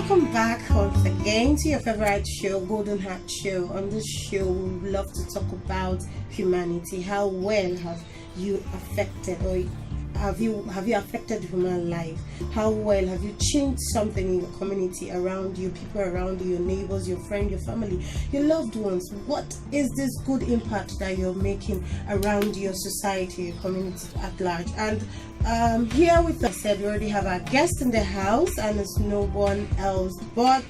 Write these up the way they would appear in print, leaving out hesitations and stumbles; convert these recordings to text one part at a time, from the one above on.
Welcome back once again to your favorite show, Golden Heart Show. On this show, we love to talk about humanity. How well have you affected, or have you affected human life? How well have you changed something in your community, around you, people around you, your neighbors, your friends, your family, your loved ones? What is this good impact that you're making around your society, your community at large? And here with us, said we already have our guest in the house, and it's no one else but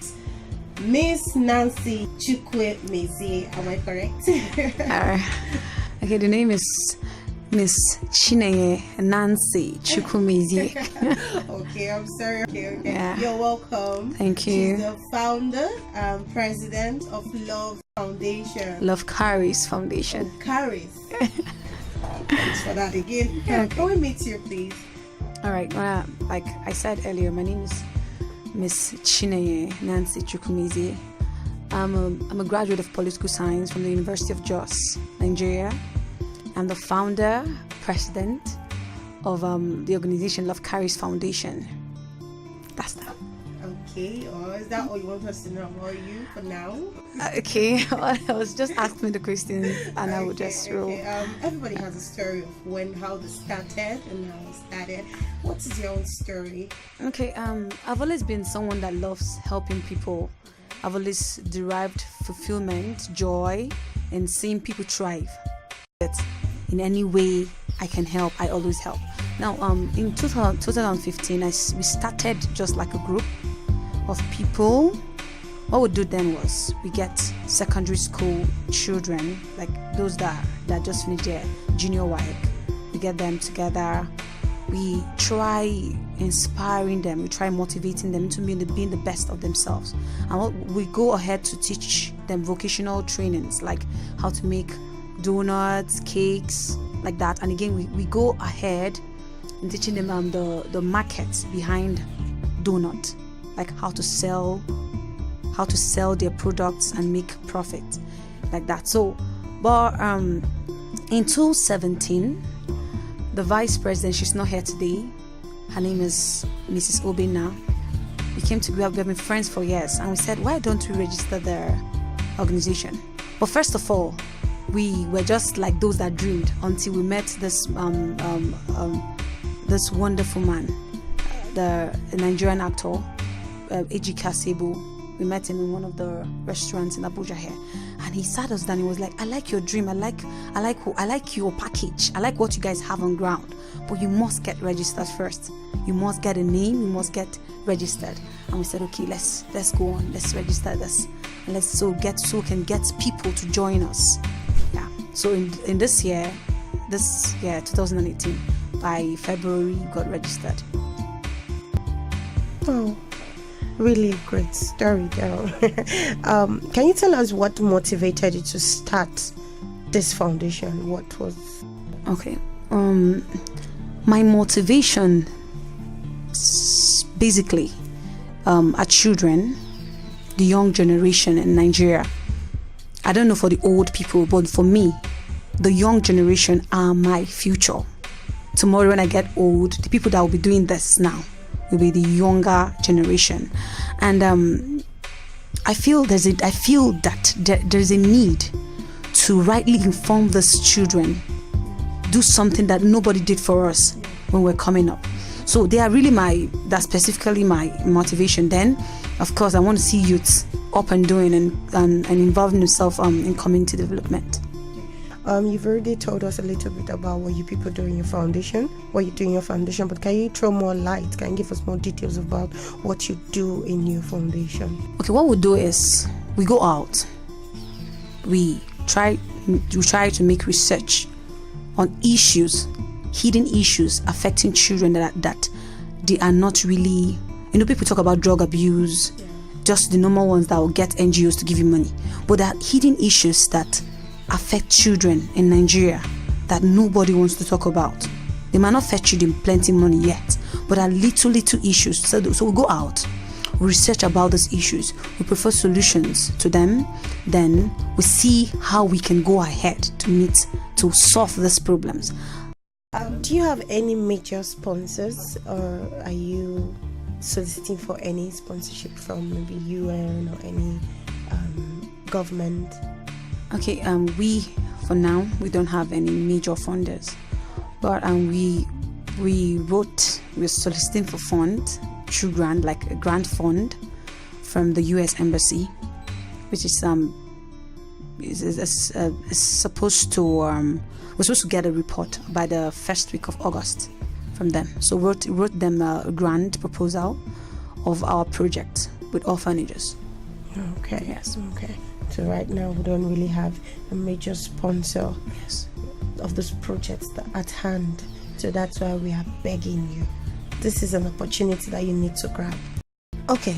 Miss Nancy Chukwumezie. Am I correct? Okay, the name is Miss Chizie Nancy Chukwumezie. Okay, I'm sorry. Okay. Yeah. You're welcome. Thank you. She's the founder and president of Love Foundation. Love Chariz Foundation. Chariz. Thanks for that again. Okay. Can we meet you, please? All right. Like I said earlier, my name is Miss Chizie Nancy Chukwumezie. I'm a graduate of political science from the University of Jos, Nigeria. I'm the founder, president of the organization Love Chariz Foundation. That's that. Okay, or is that all you want us to know about you for now? Okay, I was just asking the questions and I would just roll. Everybody has a story of how they started and how it started. What is your own story? Okay, I've always been someone that loves helping people. I've always derived fulfillment, joy, in seeing people thrive. In any way I can help, I always help. Now, in 2015, we started just like a group of people. What we do then was we get secondary school children, like those that just finished their junior WAEC. We get them together. We try inspiring them. We try motivating them into being the best of themselves. And we go ahead to teach them vocational trainings, like how to make donuts, cakes, like that. And again, we go ahead in teaching them the markets behind donut, like how to sell their products and make profit, like that. So, but in 2017, the vice president, she's not here today. Her name is Mrs. Obina. We have been friends for years, and we said, why don't we register their organization? But first of all, we were just like those that dreamed until we met this this wonderful man, the Nigerian actor, Ejika Sebo. We met him in one of the restaurants in Abuja here, and he sat us down. He was like, "I like your dream. I like your package. I like what you guys have on ground, but you must get registered first. You must get a name. You must get registered." And we said, "Okay, let's go on. Let's register this, and let's can get people to join us." Yeah. So in this year, 2018, by February, we got registered. Oh, really great story, girl. Can you tell us what motivated you to start this foundation? What was? Okay. My motivation basically are children, the young generation in Nigeria. I don't know for the old people, but for me, the young generation are my future. Tomorrow when I get old, the people that will be doing this now will be the younger generation. And I feel that there's a need to rightly inform these children, do something that nobody did for us when we're coming up. So they are really that's specifically my motivation. Then, of course, I want to see youths up and doing and involving themselves in community development. You've already told us a little bit about what you people do in your foundation, but can you throw more light? Can you give us more details about what you do in your foundation? Okay, what we do is we go out, we try to make research on hidden issues affecting children that they are not really, people talk about drug abuse, just the normal ones that will get NGOs to give you money, but there are hidden issues that affect children in Nigeria that nobody wants to talk about. They might not fetch you plenty money yet, but are little to so we go out, we research about these issues, we prefer solutions to them, then we see how we can go ahead to solve these problems. Do you have any major sponsors, or are you soliciting for any sponsorship from maybe UN or any government? Okay, for now we don't have any major funders, but we're soliciting for funds through grant, like a grant fund from the US Embassy, which is supposed to we're supposed to get a report by the first week of August from them. So wrote them a grant proposal of our project with orphanages. Okay. Yes. Okay. So right now we don't really have a major sponsor, Yes. of those projects at hand. So that's why we are begging you. This is an opportunity that you need to grab. Okay.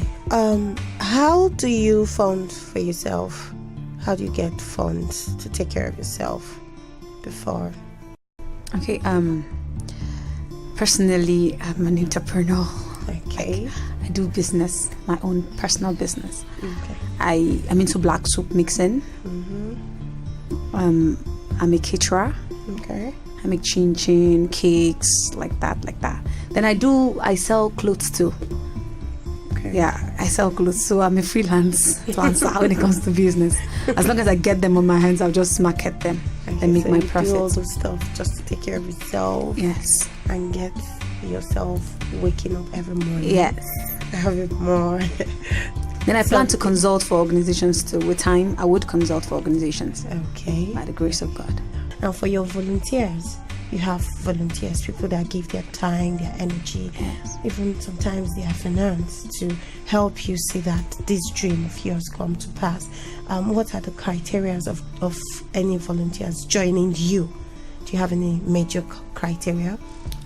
How do you fund for yourself? How do you get funds to take care of yourself before? Okay. Personally, I'm an entrepreneur. Okay. I do business, my own personal business. Okay. I'm into black soup mixing. I'm a caterer. Okay. I make chin cakes, like that. Then I sell clothes too. Okay. Yeah, I sell clothes, so I'm a freelance dancer when it comes to business. As long as I get them on my hands, I'll just market them and make so my you profit. do all those stuff just to take care of yourself. Yes. And get yourself waking up every morning. Yes. Have it more. Then I plan to consult for organizations too. With time, I would consult for organizations. Okay. By the grace of God. Now for your volunteers, you have volunteers, people that give their time, their energy, Yes. even sometimes their finance to help you see that this dream of yours come to pass. What are the criteria of any volunteers joining you? Do you have any major criteria?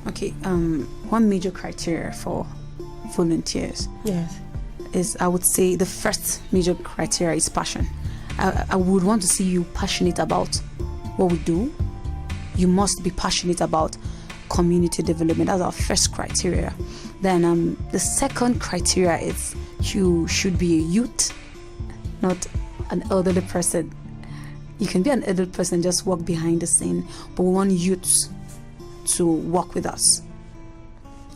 Okay, one major criteria for volunteers Yes. is, I would say, the first major criteria is passion. I would want to see you passionate about what we do. You must be passionate about community development. That's our first criteria. Then the second criteria is you should be a youth, not an elderly person. You can be an elderly person, just walk behind the scene, but we want youths to work with us.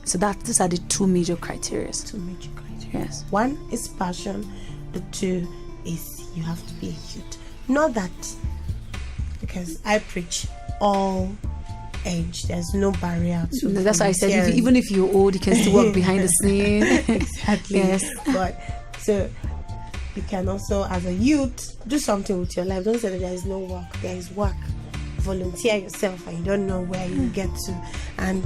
So these are the two major criteria. Two major criteria. Yes. One is passion. The two is you have to be a youth. Not that, because I preach all age. There's no barrier to. That's why I said, volunteering. even if you're old, you can still work behind the scene. Exactly. Yes. But so you can also, as a youth, do something with your life. Don't say that there is no work. There is work. Volunteer yourself, and you don't know where you get to. And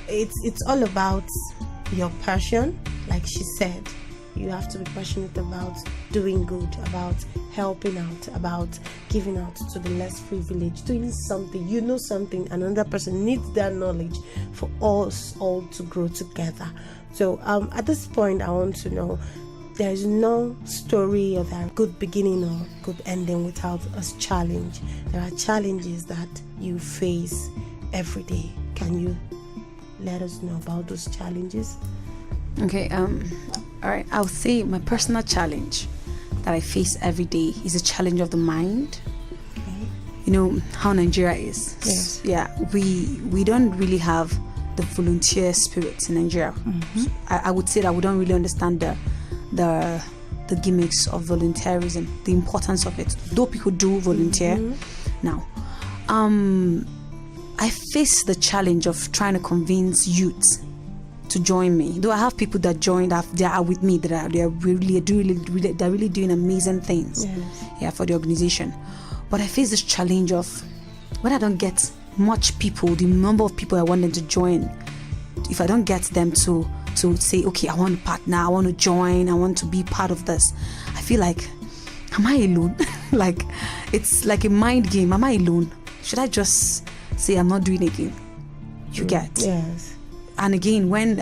it's all about your passion. Like she said, you have to be passionate about doing good, about helping out, about giving out to the less privileged, doing something. You know something, another person needs that knowledge for us all to grow together. So at this point, I want to know, there is no story of a good beginning or good ending without a challenge. There are challenges that you face every day. Can you let us know about those challenges? Okay, all right. I would say my personal challenge that I face every day is a challenge of the mind. Okay. You know how Nigeria is. Yes. Yeah, we don't really have the volunteer spirit in Nigeria. Mm-hmm. I would say that we don't really understand the gimmicks of volunteerism, the importance of it. Though people do volunteer now, I face the challenge of trying to convince youths to join me. Though I have people that joined, they are with me, they're really doing amazing things. Yes. Yeah, for the organization. But I face this challenge of when I don't get much people, the number of people I want them to join, if I don't get them to say, okay, I want to partner, I want to join, I want to be part of this, I feel like, am I alone? Like, it's like a mind game. Am I alone? Should I just say I'm not doing it again? You get? Yes. And again, when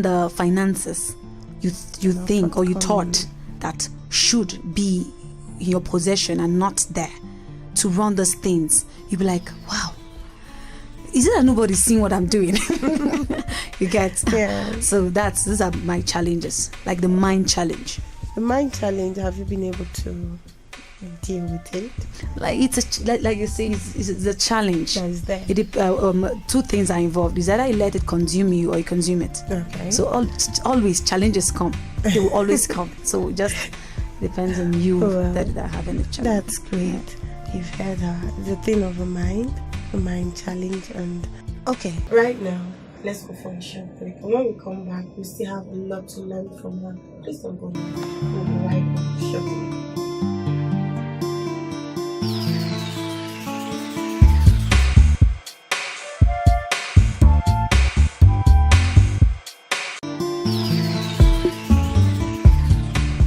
the finances you think or you thought that should be in your possession and not there to run those things, you'll be like, wow, is it that nobody's seeing what I'm doing? You get? Yeah. So these are my challenges, like the mind challenge. The mind challenge, have you been able to deal with it? Like it's like you say, it's a challenge. That is there. Two things are involved. Is either you let it consume you or you consume it. Okay. So always challenges come. They will always come. So it just depends on you that are having the challenge. That's great. You've heard her. It's a thing of a mind challenge. And okay, right now, let's go for a short break. And when we come back, we still have a lot to learn from her. Please don't go now. We'll be right back shortly.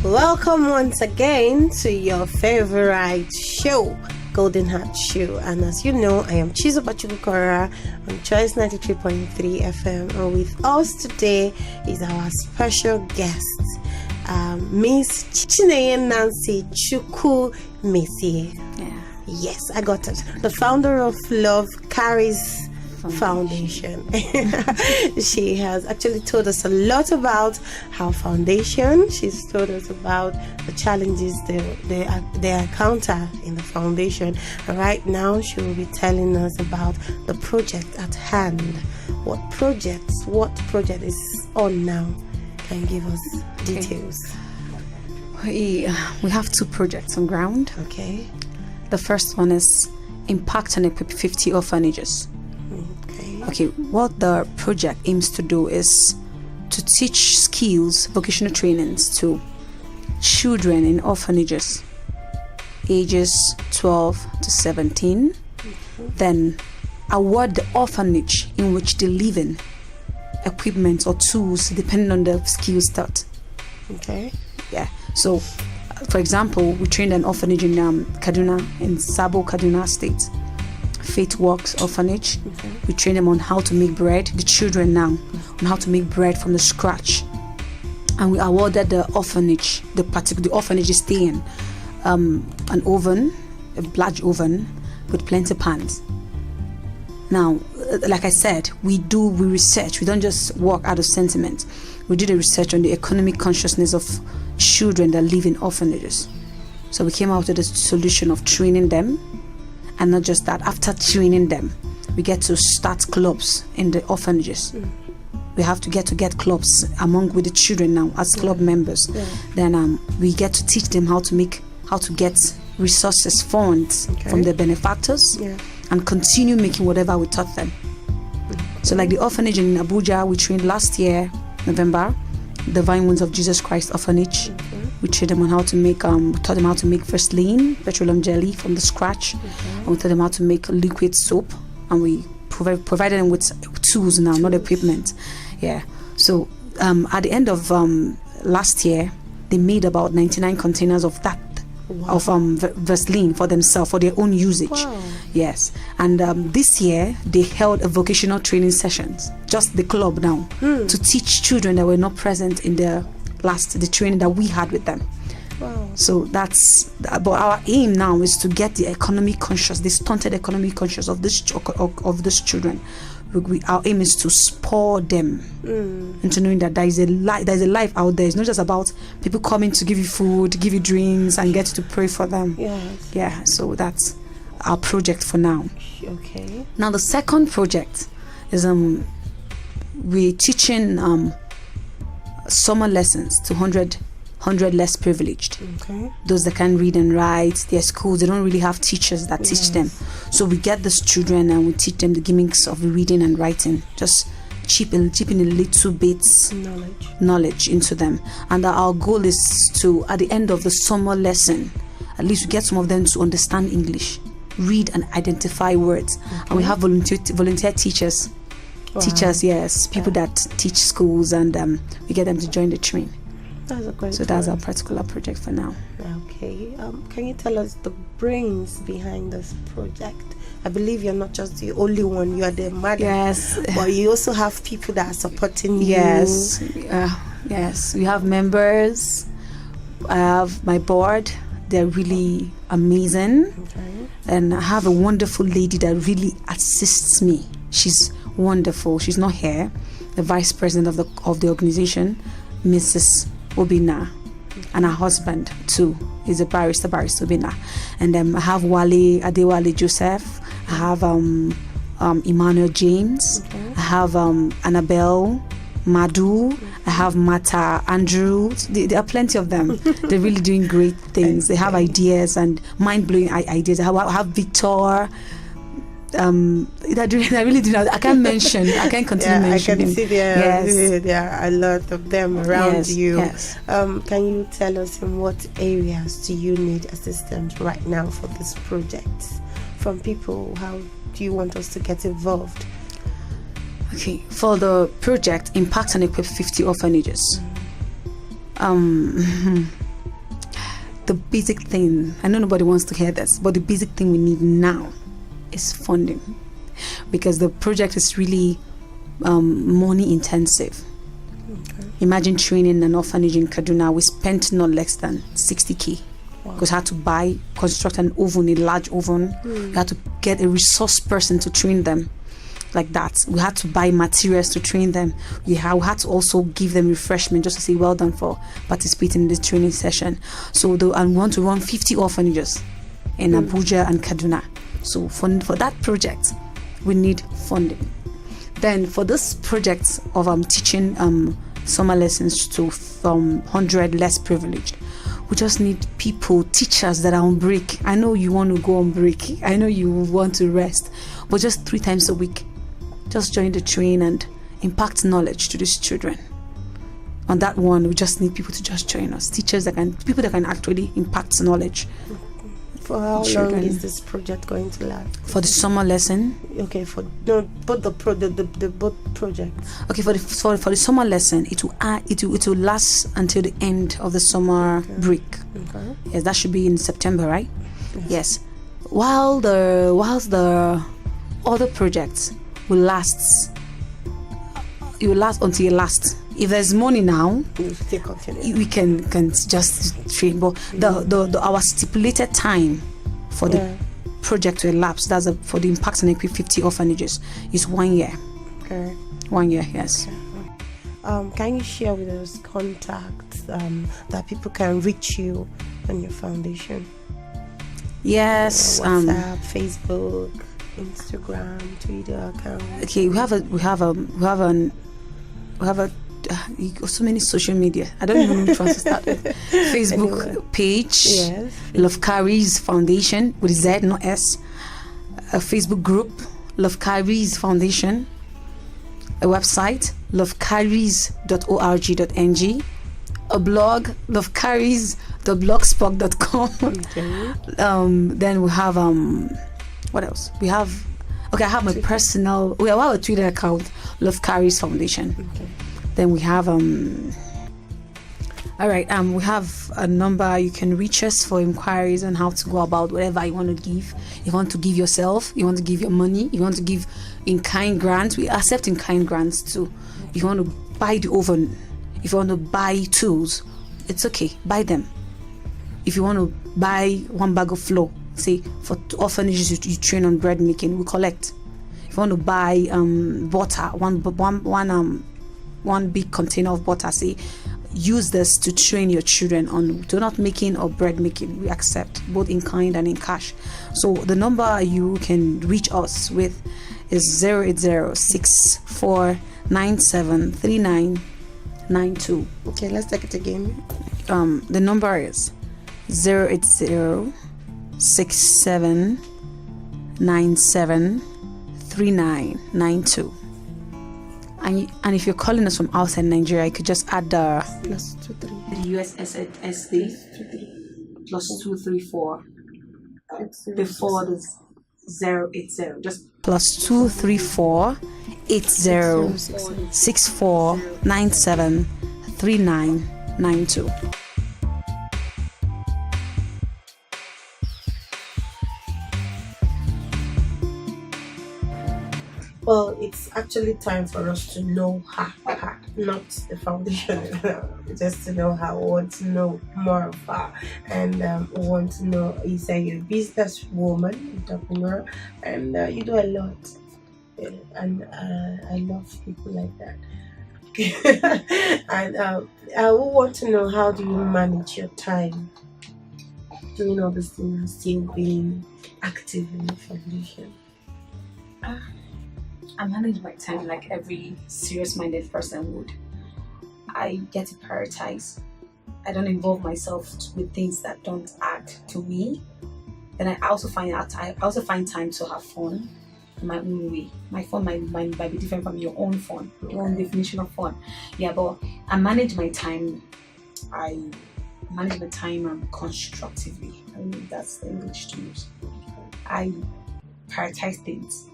Welcome once again to your favorite show, Golden Heart Show. And as you know, I am Chizie on Chariz 93.3 FM. And with us today is our special guest, Miss Nancy Chukwumezie. Yeah. Yes, I got it. The founder of Love Chariz Foundation. She has actually told us a lot about her foundation. She's told us about the challenges they encounter in the foundation. And right now she will be telling us about the project at hand. What project is on now? Can you give us details? We have two projects on ground. Okay. The first one is Impact and Equip 50 orphanages. Okay, what the project aims to do is to teach skills, vocational trainings to children in orphanages ages 12 to 17, then award the orphanage in which they live in equipment or tools depending on the skills taught. Okay. Yeah, so for example, we trained an orphanage in Kaduna, in Sabo, Kaduna State. Faith Works Orphanage. Okay. We train them on how to make bread, the children now, on how to make bread from the scratch. And we awarded the orphanage, the orphanage is staying, an oven, a large oven with plenty pans. Now, like I said, we research. We don't just work out of sentiment. We do the research on the economic consciousness of children that live in orphanages. So we came out with a solution of training them. And not just that, after training them, we get to start clubs in the orphanages. We have to get clubs with the children now as club members. Then we get to teach them how to get resources, funds from the benefactors, and continue making whatever we taught them. So like the orphanage in Abuja, we trained last year, November, the Divine Wounds of Jesus Christ Orphanage. We trained them on how to make, we taught them how to make Vaseline, petroleum jelly from the scratch. And we taught them how to make liquid soap. And we provided them with tools now, not equipment. Yeah. So at the end of last year, they made about 99 containers of that. Wow. Of Vaseline for themselves, for their own usage. Wow. Yes. And this year they held a vocational training sessions, just the club now, to teach children that were not present in the training that we had with them. Wow. So but our aim now is to get the economic conscious, the stunted economic conscious of this children. Our aim is to spur them into knowing that there's a life out there. It's not just about people coming to give you food, give you drinks, and get to pray for them. Yes. Yeah. So that's our project for now. Okay. Now the second project is we're teaching summer lessons to 100 less privileged. Okay. Those that can read and write, their schools, they don't really have teachers that teach them. So we get these children and we teach them the gimmicks of reading and writing, just chipping a little bits knowledge into them. And our goal is to, at the end of the summer lesson, at least we get some of them to understand English, read and identify words. And we have volunteer teachers. Wow. Teachers, yes, people that teach schools, and we get them to join the train. That's a great. So that's our particular project for now. Okay. Can you tell us the brains behind this project? I believe you're not just the only one. You are the mother. Yes. But you also have people that are supporting you. Yes. Yes. We have members. I have my board. They're really amazing. Okay. And I have a wonderful lady that really assists me. She's wonderful. She's not here. The vice president of the organization, Mrs. Obina. and her husband too is a barrister Bina. And I have Adewale Joseph. I have Emmanuel James. I have Annabelle Madu. I have Mata Andrew. There are plenty of them. They're really doing great things. They have ideas and mind-blowing ideas. I have Victor. I really do not. I can't continue mentioning. I can see there are a lot of them around you. Yes. Can you tell us in what areas do you need assistance right now for this project from people? How do you want us to get involved? Okay, for the project, impact and equip 50 orphanages. The basic thing, I know nobody wants to hear this, but the basic thing we need now is funding, because the project is really money intensive. Okay. Imagine training an orphanage in Kaduna. We spent not less than 60k. Because I had to construct an oven, a large oven. You had to get a resource person to train them like that. We had to buy materials to train them. We had to also give them refreshment just to say well done for participating in this training session. So we want to run 50 orphanages in Abuja and Kaduna. So for that project, we need funding. Then for this project of teaching summer lessons to 100 less privileged, we just need teachers that are on break. I know you want to go on break. I know you want to rest, but just 3 times a week, just join the train and impact knowledge to these children. On that one, we just need people to just join us. People that can actually impact knowledge. For how long is this project going to last? For the summer lesson. Okay, both projects. Okay, for the summer lesson, it will last until the end of the summer break. Okay. Yes, that should be in September, right? Yes. While the other projects will last. It will last until it lasts. If there's money now, we can just train. But our stipulated time for the project to elapse, for the impact and equip 50 orphanages, is 1 year. Okay. 1 year, yes. Can you share with us contacts that people can reach you on your foundation? Yes. WhatsApp, Facebook, Instagram, Twitter account. Okay, we have so many social media. I don't even know which one to start with. Facebook page, Love Chariz Foundation with Z, not S. A Facebook group, Love Chariz Foundation. A website, lovechariz.org.ng. A blog, lovechariz.blogspot.com. Okay. Then we have what else? I have my personal. We have a Twitter account, Love Chariz Foundation. Okay. Then we have all right, we have a number. You can reach us for inquiries on how to go about whatever you want to give. You want to give yourself, you want to give your money, you want to give in-kind grants. We accept in-kind grants too. If you want to buy the oven, if you want to buy tools, it's okay, buy them. If you want to buy 1 bag of flour, say for orphanages you train on bread making, we collect. If you want to buy butter, one big container of butter, say use this to train your children on donut making or bread making. We accept both in kind and in cash. So the number you can reach us with is 08064973992. Okay, let's take it again. The number is 08067973992. And if you're calling us from outside Nigeria, you could just add the +23. The USSD +234 before the 080. Just +234 8064973992. Well, it's actually time for us to know her, not the foundation, just to know her. We want to know more of her, and we want to know, you say you're a businesswoman, entrepreneur, and you do a lot, and I love people like that. And I would want to know, how do you manage your time doing all these things and still being active in the foundation? I manage my time like every serious-minded person would. I get to prioritize. I don't involve myself with things that don't add to me. Then I also find time to have fun in my own way. My fun might be different from your own fun, your own definition of fun. Yeah, but I manage my time. I manage my time constructively. I mean, that's the English to use. I prioritize things.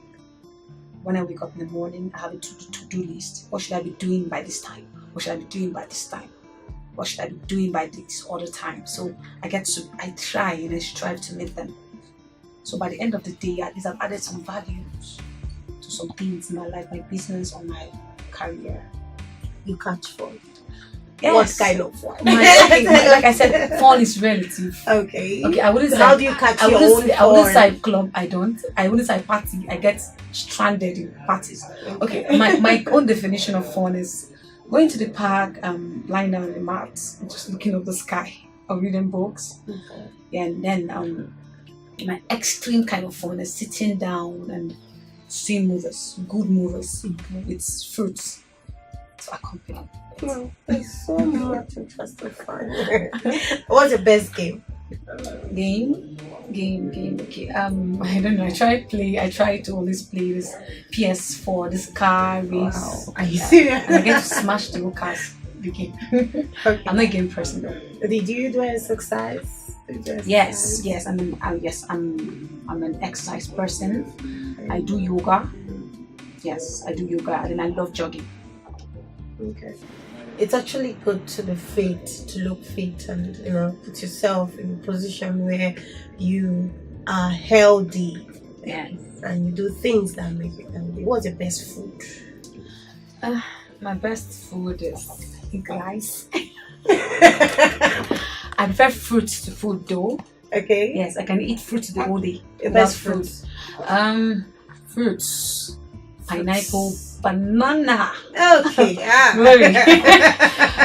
When I wake up in the morning, I have a to-do list. What should I be doing by this time? What should I be doing by this time? What should I be doing by this other time? So I try and I strive to meet them. So by the end of the day, at least I've added some values to some things in my life, my business or my career. You catch fun. Yes. What kind of fun? Like I said, fun is relative. Okay. I wouldn't say. How do you catch your own fun? I wouldn't say club. I don't. I wouldn't say party. I get stranded in parties. Okay. My own definition of fun is going to the park, lying down on the mat, and just looking up the sky, or reading books. Okay. Yeah, and then my extreme kind of fun is sitting down and seeing movies, good movies, with fruits to accompany. Well, there's so much interesting fun. What's your best game? Game. Okay. I don't know. I try to always play this PS4, this car race. Wow. Are you serious? And I get to smash the whole cars. The game. Okay. I'm not a game person though. Did you do exercise? Yes. I'm an exercise person. I do yoga. Yes, I do yoga, and then I love jogging. Okay. It's actually good to be fit, to look fit, and put yourself in a position where you are healthy. Yes. And you do things that make you healthy. What's your best food? My best food is, I think, rice. I prefer fruit to food though. Okay. Yes, I can eat fruit the whole day. Your best fruit? Fruits. Pineapple, banana. Okay.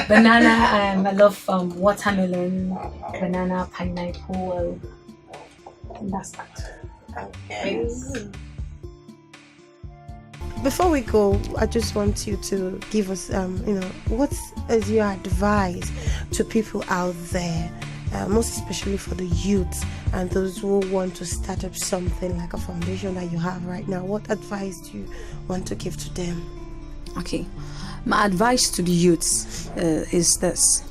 Banana. I love watermelon, banana, pineapple. And that's that. Okay. Yes. Before we go, I just want you to give us, what is your advice to people out there, most especially for the youth and those who want to start up something like a foundation that you have right now? What advice do you want to give to them? Okay, my advice to the youths is this.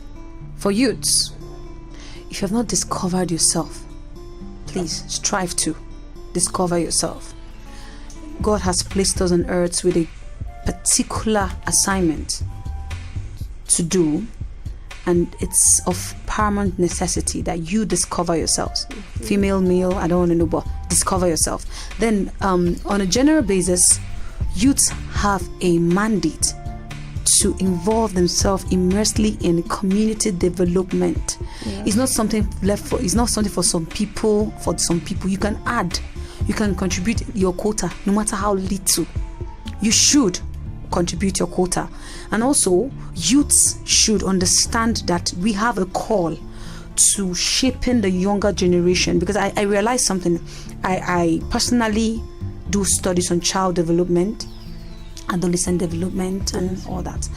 For youths, if you have not discovered yourself, please strive to discover yourself. God has placed us on earth with a particular assignment to do, and it's of paramount necessity that you discover yourselves. Female, male, I don't want to know, but discover yourself. Then on a general basis, youths have a mandate to involve themselves immersely in community development. Yeah. It's not something for some people. For some people, you can add, you can contribute your quota, no matter how little. You should contribute your quota. And also, youths should understand that we have a call to shaping the younger generation, because I realized something. I personally do studies on child development, adolescent development, and all that.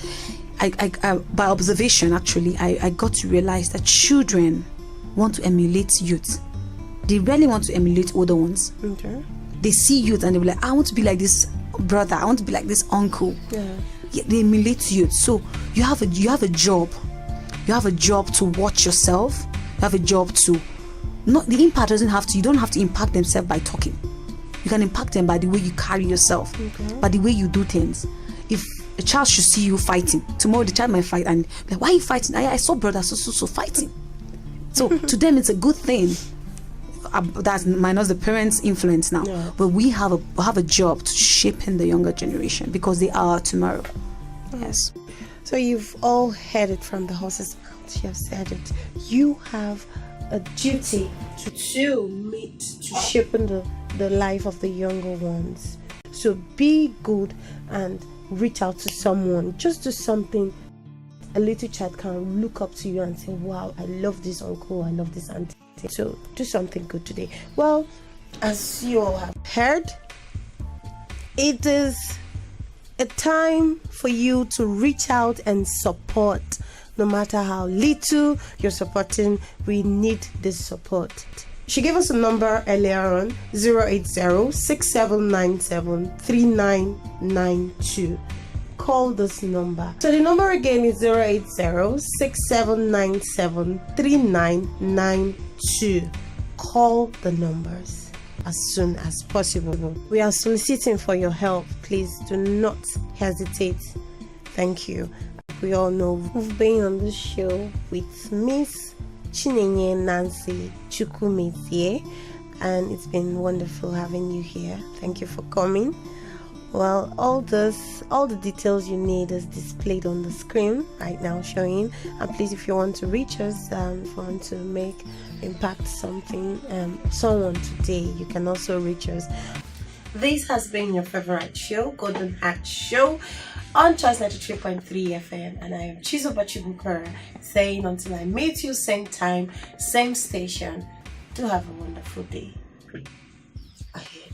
I by observation, actually, I got to realize that children want to emulate youth. They rarely want to emulate older ones. Okay. They see youth and they're like, I want to be like this brother, I want to be like this uncle. Yeah, they emulate youth. So you have a job. You have a job to watch yourself. You have a job to the impact you don't have to impact themselves by talking. You can impact them by the way you carry yourself, by the way you do things. If a child should see you fighting, tomorrow the child might fight and be like, why are you fighting? I saw brother so fighting. So to them it's a good thing. That's minus the parents' influence now. Yeah. But we have a job to shape in the younger generation, because they are tomorrow. Yes. So you've all heard it from the horse's mouth. You have said it. You have a duty to shape in the life of the younger ones. So be good and reach out to someone, just do something. A little child can look up to you and say, wow, I love this uncle, I love this auntie. So do something good today. Well, as you all have heard, it is a time for you to reach out and support. No matter how little you're supporting, we need this support. She gave us a number earlier on, 080-6797-3992. Call this number. So the number again is 080-6797-3992. Call the numbers as soon as possible. We are soliciting for your help. Please do not hesitate. Thank you. We all know we've been on the show with Miss Chinenye Nancy Chukwumezie, and it's been wonderful having you here. Thank you for coming. Well, all the details you need is displayed on the screen right now showing. And please, if you want to reach us, if you want to impact someone today, you can also reach us. This has been your favorite show, Golden Heart Show, on Chariz 93.3 FM, and I am Chizie saying until I meet you same time, same station, do have a wonderful day ahead.